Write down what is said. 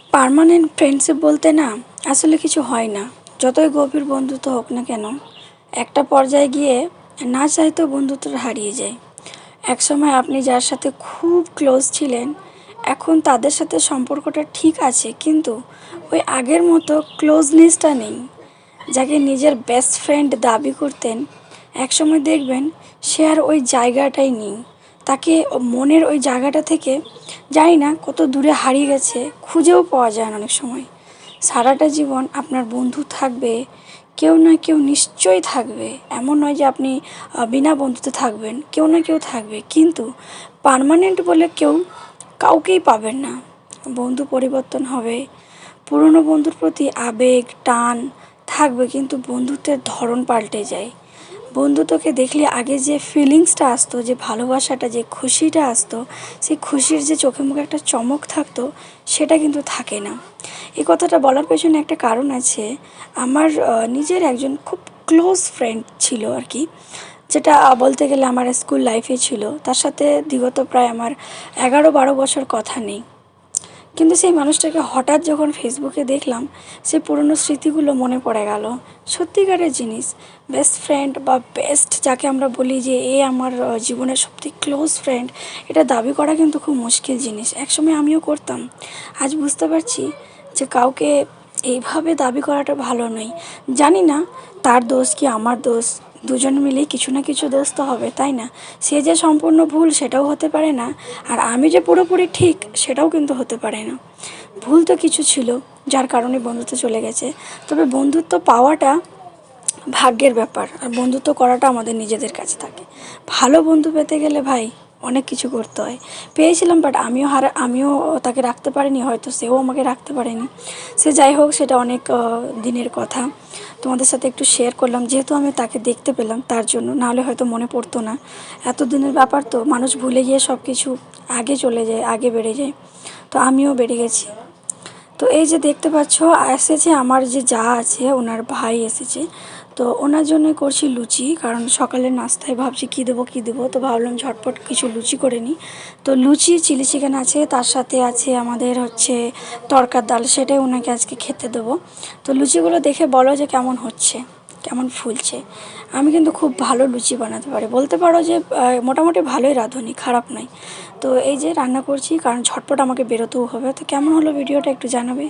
Permanent friendship বলতে না আসলে কিছু হয় না। যতই গভীর বন্ধুত্ব হোক না কেন, একটা পর্যায়ে গিয়ে না চাইতেও বন্ধুত্বটা হারিয়ে যায়। একসময় আপনি যার সাথে খুব ক্লোজ ছিলেন, এখন তাদের সাথে সম্পর্কটা ঠিক আছে, কিন্তু ওই আগের মতো ক্লোজনেসটা নেই। যাকে নিজের বেস্ট ফ্রেন্ড দাবি করতেন, একসময় দেখবেন সে আর ওই জায়গাটাই নেই। তাকে মনের ওই জায়গাটা থেকে জানি না কত দূরে হারিয়ে গেছে, খুঁজেও পাওয়া যায় না অনেক সময়। সারাটা জীবন আপনার বন্ধু থাকবে, কেউ না কেউ নিশ্চয়ই থাকবে। এমন নয় যে আপনি বিনা বন্ধুতে থাকবেন, কেউ না কেউ থাকবে, কিন্তু পার্মানেন্ট বলে কাউকেই পাবেন না। বন্ধু পরিবর্তন হবে, পুরনো বন্ধুর প্রতি আবেগ টান থাকবে, কিন্তু বন্ধুত্বের ধরন পাল্টে যায়। বন্ধুত্বকে দেখলে আগে যে ফিলিংসটা আসতো, যে ভালোবাসাটা, যে খুশিটা আসতো, সেই খুশির যে চোখে মুখে একটা চমক থাকতো, সেটা কিন্তু থাকে না। এই কথাটা বলার পেছনে একটা কারণ আছে। আমার নিজের একজন খুব ক্লোজ ফ্রেন্ড ছিল আর কি, যেটা বলতে গেলে আমার স্কুল লাইফে ছিল। তার সাথে বিগত প্রায় আমার 11-12 বছর কথা নেই। কিন্তু সেই মানুষটাকে হঠাৎ যখন ফেসবুকে দেখলাম, সেই পুরনো স্মৃতিগুলো মনে পড়ে গেল। সত্যিকারের জিনিস, বেস্ট ফ্রেন্ড বা বেস্ট যাকে আমরা বলি যে এ আমার জীবনের সবথেকে ক্লোজ ফ্রেন্ড, এটা দাবি করা কিন্তু খুব মুশকিল জিনিস। একসময় আমিও করতাম। আজ বুঝতে পারছি যে কাউকে এইভাবে দাবি করাটা ভালো নয়। জানি না তার দোষ কি আমার দোষ, দুজন মিলেই কিছু না কিছু দোষ তো হবে, তাই না? সে যে সম্পূর্ণ ভুল সেটাও হতে পারে না, আর আমি যে পুরোপুরি ঠিক সেটাও কিন্তু হতে পারে না। ভুল তো কিছু ছিল, যার কারণে বন্ধুত্ব চলে গেছে। তবে বন্ধুত্ব পাওয়াটা ভাগ্যের ব্যাপার, আর বন্ধুত্ব করাটা আমাদের নিজেদের কাছে থাকে। ভালো বন্ধু পেতে গেলে ভাই অনেক কিছু করতে হয়। পেয়েছিলাম, বাট আমিও তাকে রাখতে পারিনি, হয়তো সেও আমাকে রাখতে পারেনি। সে যাই হোক, সেটা অনেক দিনের কথা। তোমাদের সাথে একটু শেয়ার করলাম, যেহেতু আমি তাকে দেখতে পেলাম তার জন্য, নাহলে হয়তো মনে পড়তো না। এত দিনের ব্যাপার তো, মানুষ ভুলে গিয়ে সব কিছু আগে চলে যায়, আগে বেড়ে যায়। তো আমিও বেড়ে গেছি। তো এই যে দেখতে পাচ্ছ, এসেছে আমার যে যা আছে, ওনার ভাই এসেছে। তো ওনার জন্যই করছি লুচি, কারণ সকালের নাস্তায় ভাবছি কী দেবো, তো ভাবলাম ঝটপট কিছু লুচি করে নিই। তো লুচি, চিলি চিকেন আছে, তার সাথে আছে আমাদের হচ্ছে তড়কার ডাল, সেটাই ওনাকে আজকে খেতে দেবো। তো লুচিগুলো দেখে বলো যে কেমন হচ্ছে, কেমন ফুলছে। আমি কিন্তু খুব ভালো লুচি বানাতে পারি, বলতে পারো যে মোটামুটি ভালোই রাঁধুনি, খারাপ নয়। তো এই যে রান্না করছি, কারণ ঝটপট আমাকে বেরোতেও হবে। তো কেমন হলো ভিডিওটা একটু জানাবে।